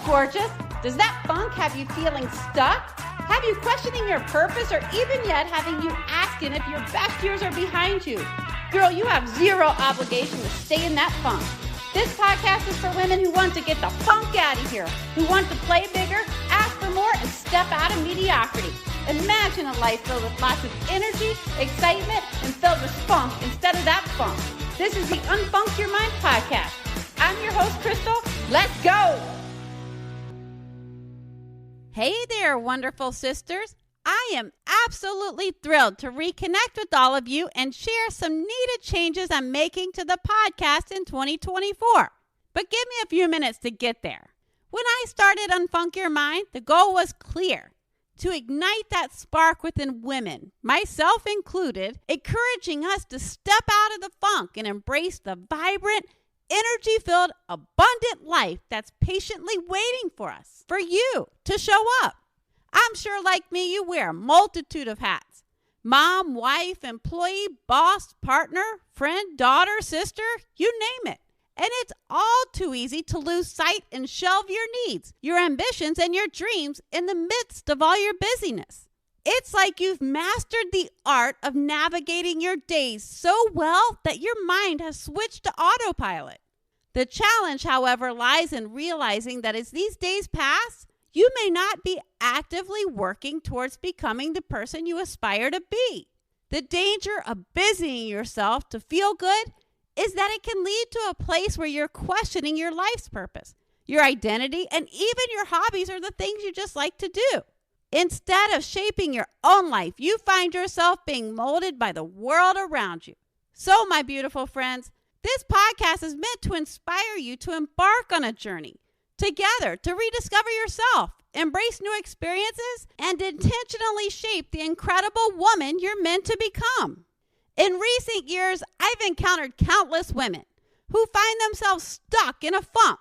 gorgeous? Does that funk have you feeling stuck? Have you questioning your purpose, or even yet having you asking if your best years are behind you? Girl, you have zero obligation to stay in that funk. This podcast is for women who want to get the funk out of here, who want to play bigger, ask for more, and step out of mediocrity. Imagine a life filled with lots of energy, excitement, and filled with spunk instead of that funk. This is the Unfunk Your Mind podcast. I'm your host, Crystal. Let's go! Hey there, wonderful sisters. I am absolutely thrilled to reconnect with all of you and share some needed changes I'm making to the podcast in 2024. But give me a few minutes to get there. When I started Unfunk Your Mind, the goal was clear: to ignite that spark within women, myself included, encouraging us to step out of the funk and embrace the vibrant, energy-filled, abundant life that's patiently waiting for us, for you to show up. I'm sure, like me, you wear a multitude of hats: mom, wife, employee, boss, partner, friend, daughter, sister, you name it. And it's all too easy to lose sight and shelve your needs, your ambitions, and your dreams in the midst of all your busyness. It's like you've mastered the art of navigating your days so well that your mind has switched to autopilot. The challenge, however, lies in realizing that as these days pass, you may not be actively working towards becoming the person you aspire to be. The danger of busying yourself to feel good is that it can lead to a place where you're questioning your life's purpose, your identity, and even your hobbies or the things you just like to do. Instead of shaping your own life, you find yourself being molded by the world around you. So, my beautiful friends, this podcast is meant to inspire you to embark on a journey together to rediscover yourself, embrace new experiences, and intentionally shape the incredible woman you're meant to become. In recent years, I've encountered countless women who find themselves stuck in a funk.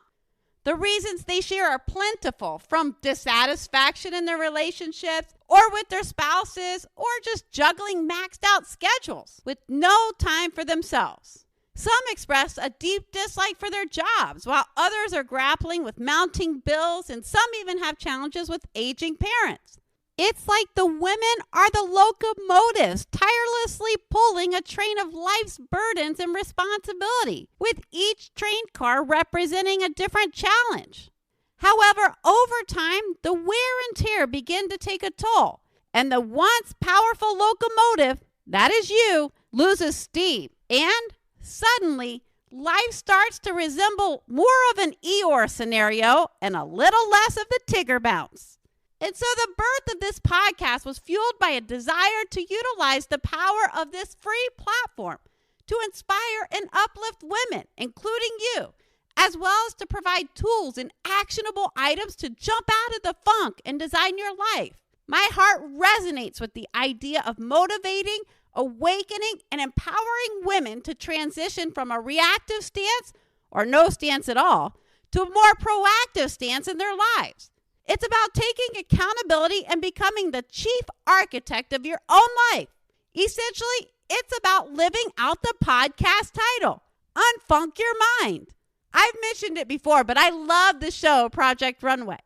The reasons they share are plentiful, from dissatisfaction in their relationships or with their spouses, or just juggling maxed out schedules with no time for themselves. Some express a deep dislike for their jobs, while others are grappling with mounting bills, and some even have challenges with aging parents. It's like the women are the locomotives tirelessly pulling a train of life's burdens and responsibility, with each train car representing a different challenge. However, over time, the wear and tear begin to take a toll, and the once powerful locomotive, that is you, loses steam, and suddenly, life starts to resemble more of an Eeyore scenario and a little less of the Tigger bounce. And so the birth of this podcast was fueled by a desire to utilize the power of this free platform to inspire and uplift women, including you, as well as to provide tools and actionable items to jump out of the funk and design your life. My heart resonates with the idea of motivating, awakening, and empowering women to transition from a reactive stance, or no stance at all, to a more proactive stance in their lives. It's about taking accountability and becoming the chief architect of your own life. Essentially, it's about living out the podcast title, Unfunk Your Mind. I've mentioned it before, but I love the show Project Runway.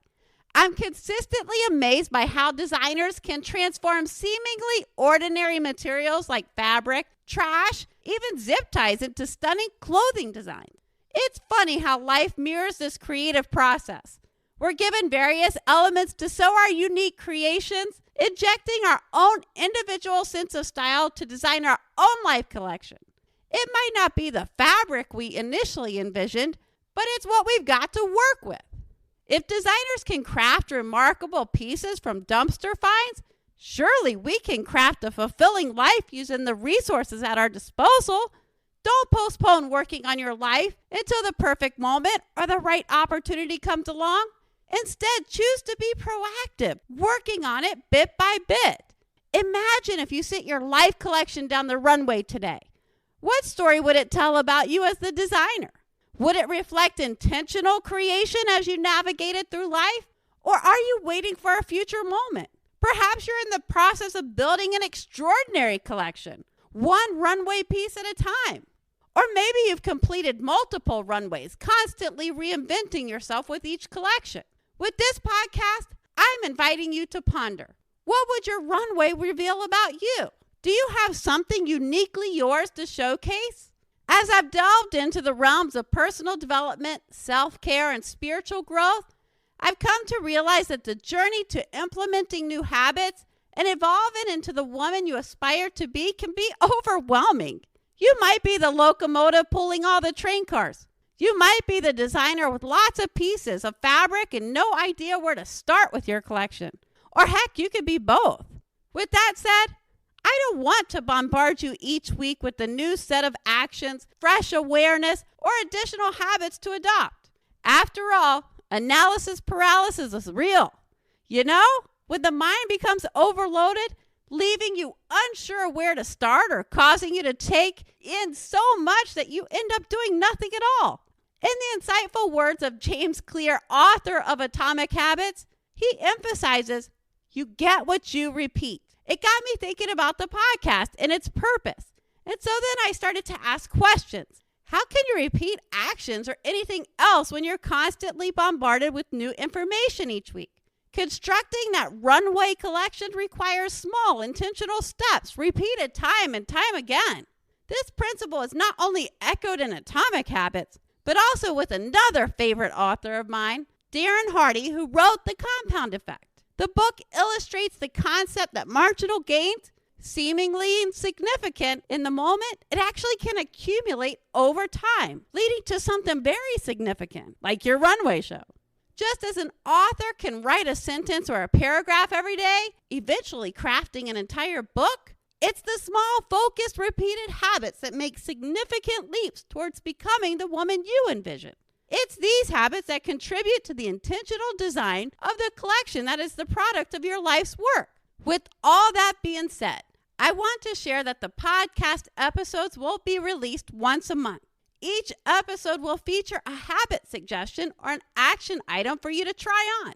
I'm consistently amazed by how designers can transform seemingly ordinary materials like fabric, trash, even zip ties into stunning clothing designs. It's funny how life mirrors this creative process. We're given various elements to sew our unique creations, injecting our own individual sense of style to design our own life collection. It might not be the fabric we initially envisioned, but it's what we've got to work with. If designers can craft remarkable pieces from dumpster finds, surely we can craft a fulfilling life using the resources at our disposal. Don't postpone working on your life until the perfect moment or the right opportunity comes along. Instead, choose to be proactive, working on it bit by bit. Imagine if you sent your life collection down the runway today. What story would it tell about you as the designer? Would it reflect intentional creation as you navigated through life? Or are you waiting for a future moment? Perhaps you're in the process of building an extraordinary collection, one runway piece at a time. Or maybe you've completed multiple runways, constantly reinventing yourself with each collection. With this podcast, I'm inviting you to ponder. What would your runway reveal about you? Do you have something uniquely yours to showcase? As I've delved into the realms of personal development, self-care, and spiritual growth, I've come to realize that the journey to implementing new habits and evolving into the woman you aspire to be can be overwhelming. You might be the locomotive pulling all the train cars. You might be the designer with lots of pieces of fabric and no idea where to start with your collection. Or heck, you could be both. With that said, I don't want to bombard you each week with a new set of actions, fresh awareness, or additional habits to adopt. After all, analysis paralysis is real. You know, when the mind becomes overloaded, leaving you unsure where to start or causing you to take in so much that you end up doing nothing at all. In the insightful words of James Clear, author of Atomic Habits, he emphasizes, you get what you repeat. It got me thinking about the podcast and its purpose. And so then I started to ask questions. How can you repeat actions or anything else when you're constantly bombarded with new information each week? Constructing that runway collection requires small, intentional steps, repeated time and time again. This principle is not only echoed in Atomic Habits, but also with another favorite author of mine, Darren Hardy, who wrote The Compound Effect. The book illustrates the concept that marginal gains, seemingly insignificant in the moment, it actually can accumulate over time, leading to something very significant, like your runway show. Just as an author can write a sentence or a paragraph every day, eventually crafting an entire book, it's the small, focused, repeated habits that make significant leaps towards becoming the woman you envision. It's these habits that contribute to the intentional design of the collection that is the product of your life's work. With all that being said, I want to share that the podcast episodes will be released once a month. Each episode will feature a habit suggestion or an action item for you to try on.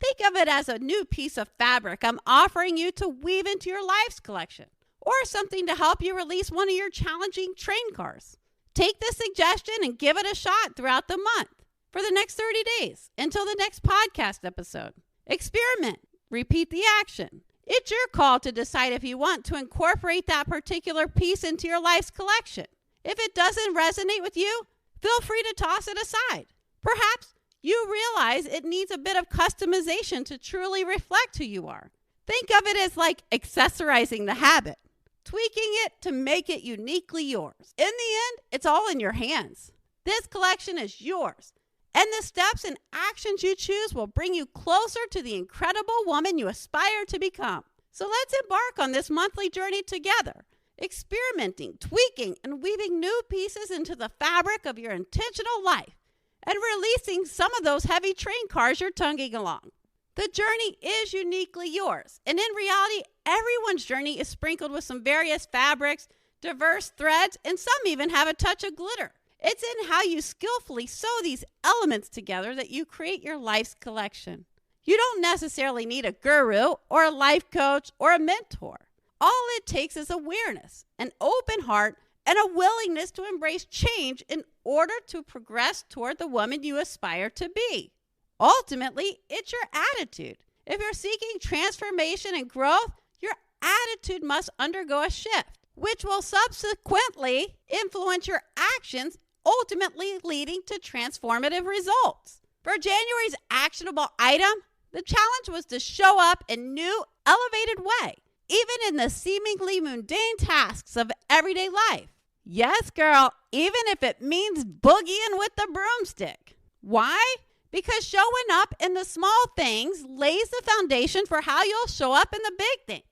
Think of it as a new piece of fabric I'm offering you to weave into your life's collection, or something to help you release one of your challenging train cars. Take this suggestion and give it a shot throughout the month for the next 30 days until the next podcast episode. Experiment. Repeat the action. It's your call to decide if you want to incorporate that particular piece into your life's collection. If it doesn't resonate with you, feel free to toss it aside. Perhaps you realize it needs a bit of customization to truly reflect who you are. Think of it as like accessorizing the habit, tweaking it to make it uniquely yours. In the end, it's all in your hands. This collection is yours, and the steps and actions you choose will bring you closer to the incredible woman you aspire to become. So let's embark on this monthly journey together, experimenting, tweaking, and weaving new pieces into the fabric of your intentional life, and releasing some of those heavy train cars you're tugging along. The journey is uniquely yours, and in reality, everyone's journey is sprinkled with some various fabrics, diverse threads, and some even have a touch of glitter. It's in how you skillfully sew these elements together that you create your life's collection. You don't necessarily need a guru or a life coach or a mentor. All it takes is awareness, an open heart, and a willingness to embrace change in order to progress toward the woman you aspire to be. Ultimately, it's your attitude. If you're seeking transformation and growth, your attitude must undergo a shift, which will subsequently influence your actions, ultimately leading to transformative results. For January's actionable item, the challenge was to show up in a new, elevated way, even in the seemingly mundane tasks of everyday life. Yes, girl, even if it means boogieing with the broomstick. Why? Because showing up in the small things lays the foundation for how you'll show up in the big things.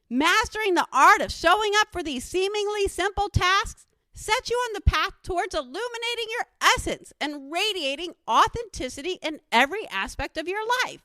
Mastering the art of showing up for these seemingly simple tasks sets you on the path towards illuminating your essence and radiating authenticity in every aspect of your life.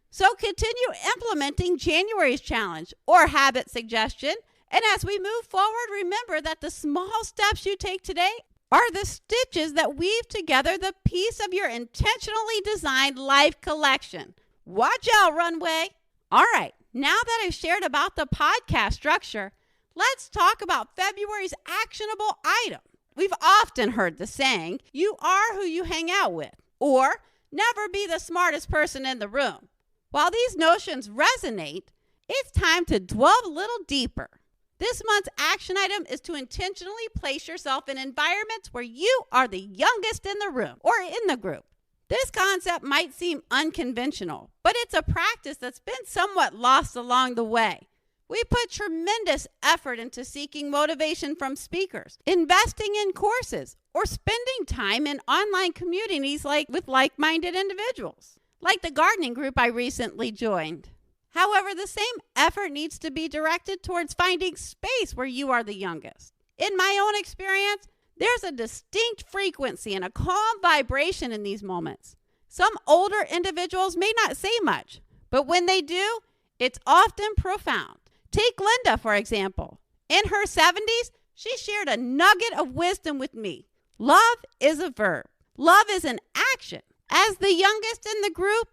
So continue implementing January's challenge or habit suggestion. And as we move forward, remember that the small steps you take today are the stitches that weave together the piece of your intentionally designed life collection. Watch out, runway. All right, now that I've shared about the podcast structure, let's talk about February's actionable item. We've often heard the saying, you are who you hang out with, or Never be the smartest person in the room. While these notions resonate, it's time to delve a little deeper. This month's action item is to intentionally place yourself in environments where you are the youngest in the room or in the group. This concept might seem unconventional, but it's a practice that's been somewhat lost along the way. We put tremendous effort into seeking motivation from speakers, investing in courses, or spending time in online communities with like-minded individuals, like the gardening group I recently joined. However, the same effort needs to be directed towards finding space where you are the youngest. In my own experience, there's a distinct frequency and a calm vibration in these moments. Some older individuals may not say much, but when they do, it's often profound. Take Linda, for example. In her 70s, she shared a nugget of wisdom with me. Love is a verb. Love is an action. As the youngest in the group,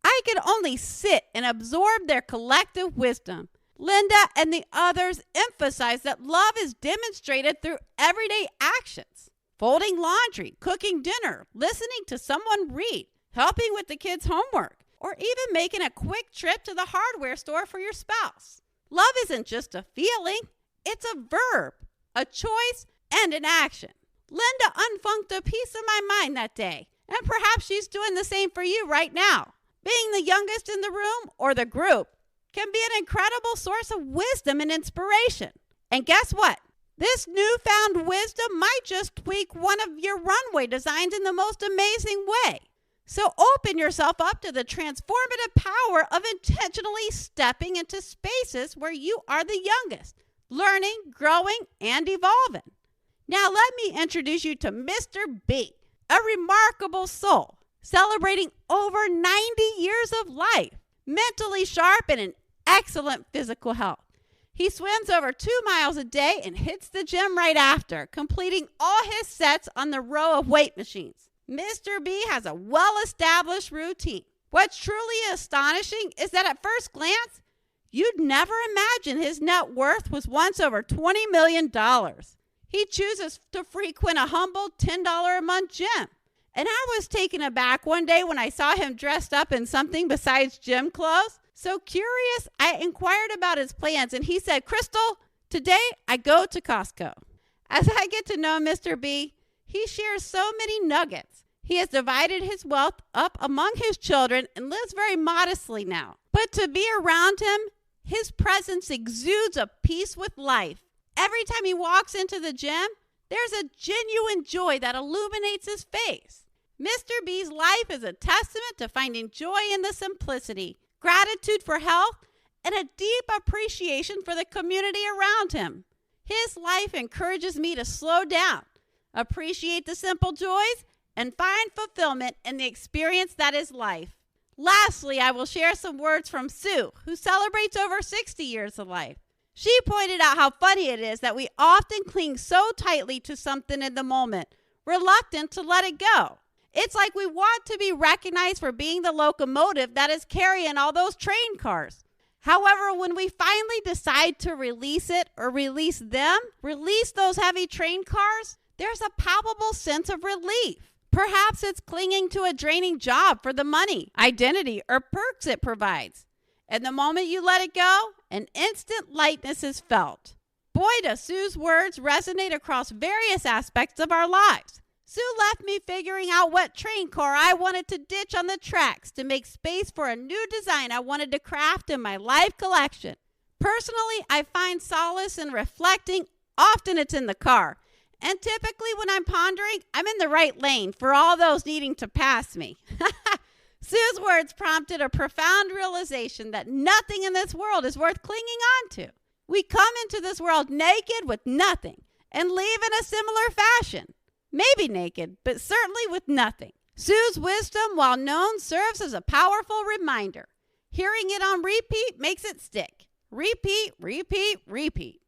I could only sit and absorb their collective wisdom. Linda and the others emphasized that love is demonstrated through everyday actions. Folding laundry, cooking dinner, listening to someone read, helping with the kids' homework, or even making a quick trip to the hardware store for your spouse. Love isn't just a feeling, it's a verb, a choice, and an action. Linda unfunked a piece of my mind that day, and perhaps she's doing the same for you right now. Being the youngest in the room or the group can be an incredible source of wisdom and inspiration. And guess what? This newfound wisdom might just tweak one of your runway designs in the most amazing way. So open yourself up to the transformative power of intentionally stepping into spaces where you are the youngest, learning, growing, and evolving. Now let me introduce you to Mr. B, a remarkable soul, celebrating over 90 years of life, mentally sharp and in excellent physical health. He swims over 2 miles a day and hits the gym right after, completing all his sets on the row of weight machines. Mr. B has a well-established routine. What's truly astonishing is that at first glance, you'd never imagine his net worth was once over $20 million. He chooses to frequent a humble $10 a month gym. And I was taken aback one day when I saw him dressed up in something besides gym clothes. So curious, I inquired about his plans, and he said, "Crystal, today I go to Costco." As I get to know Mr. B, he shares so many nuggets. He has divided his wealth up among his children and lives very modestly now. But to be around him, his presence exudes a peace with life. Every time he walks into the gym, there's a genuine joy that illuminates his face. Mr. B's life is a testament to finding joy in the simplicity, gratitude for health, and a deep appreciation for the community around him. His life encourages me to slow down, appreciate the simple joys, and find fulfillment in the experience that is life. Lastly, I will share some words from Sue, who celebrates over 60 years of life. She pointed out how funny it is that we often cling so tightly to something in the moment, reluctant to let it go. It's like we want to be recognized for being the locomotive that is carrying all those train cars. However, when we finally decide to release it or release them, release those heavy train cars, there's a palpable sense of relief. Perhaps it's clinging to a draining job for the money, identity, or perks it provides. And the moment you let it go, an instant lightness is felt. Boy, do Sue's words resonate across various aspects of our lives. Sue left me figuring out what train car I wanted to ditch on the tracks to make space for a new design I wanted to craft in my life collection. Personally, I find solace in reflecting. Often it's in the car. And typically when I'm pondering, I'm in the right lane for all those needing to pass me. Sue's words prompted a profound realization that nothing in this world is worth clinging on to. We come into this world naked with nothing and leave in a similar fashion. Maybe naked, but certainly with nothing. Sue's wisdom, while known, serves as a powerful reminder. Hearing it on repeat makes it stick. Repeat, repeat, repeat.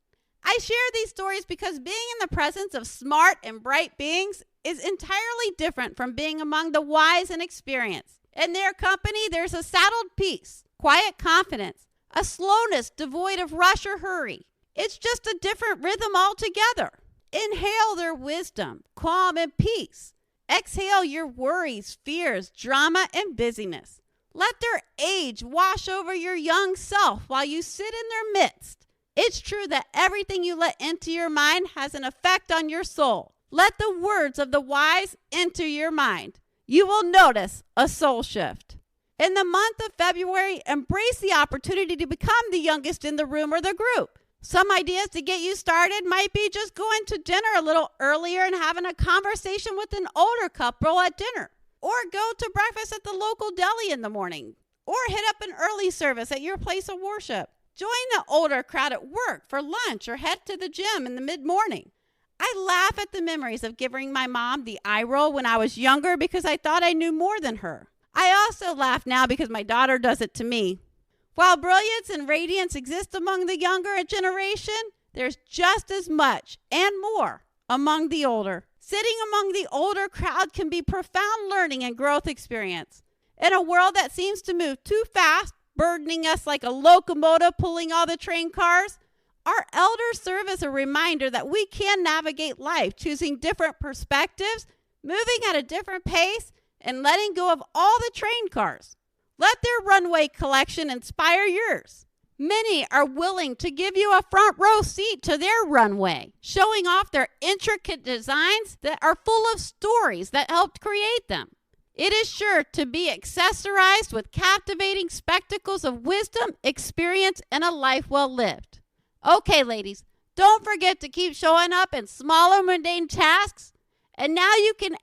I share these stories because being in the presence of smart and bright beings is entirely different from being among the wise and experienced. In their company, there's a saddled peace, quiet confidence, a slowness devoid of rush or hurry. It's just a different rhythm altogether. Inhale their wisdom, calm, and peace. Exhale your worries, fears, drama, and busyness. Let their age wash over your young self while you sit in their midst. It's true that everything you let into your mind has an effect on your soul. Let the words of the wise enter your mind. You will notice a soul shift. In the month of February, embrace the opportunity to become the youngest in the room or the group. Some ideas to get you started might be just going to dinner a little earlier and having a conversation with an older couple at dinner. Or go to breakfast at the local deli in the morning. Or hit up an early service at your place of worship. Join the older crowd at work for lunch or head to the gym in the mid-morning. I laugh at the memories of giving my mom the eye roll when I was younger because I thought I knew more than her. I also laugh now because my daughter does it to me. While brilliance and radiance exist among the younger generation, there's just as much and more among the older. Sitting among the older crowd can be profound learning and growth experience. In a world that seems to move too fast, burdening us like a locomotive pulling all the train cars, our elders serve as a reminder that we can navigate life, choosing different perspectives, moving at a different pace, and letting go of all the train cars. Let their runway collection inspire yours. Many are willing to give you a front row seat to their runway, showing off their intricate designs that are full of stories that helped create them. It is sure to be accessorized with captivating spectacles of wisdom, experience, and a life well lived. Okay, ladies, don't forget to keep showing up in smaller mundane tasks. And now you can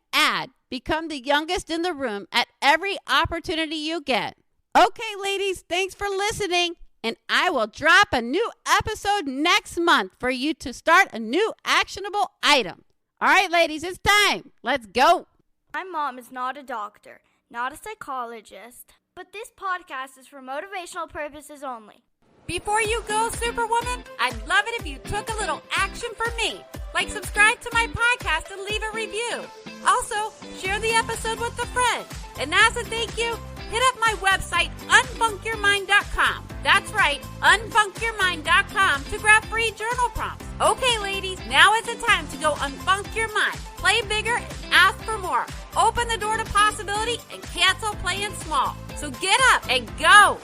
become the youngest in the room at every opportunity you get. Okay, ladies, thanks for listening. And I will drop a new episode next month for you to start a new actionable item. All right, ladies, it's time. Let's go. My mom is not a doctor, not a psychologist, but this podcast is for motivational purposes only. Before you go, Superwoman, I'd love it if you took a little action for me. Like subscribe to my podcast and leave a review. Also, share the episode with a friend. And as a thank you, hit up my website, unfunkyourmind.com. That's right, unfunkyourmind.com to grab free journal prompts. Okay, ladies, now is the time to go unfunk your mind. Play bigger and ask for more. Open the door to possibility and cancel playing small. So get up and go.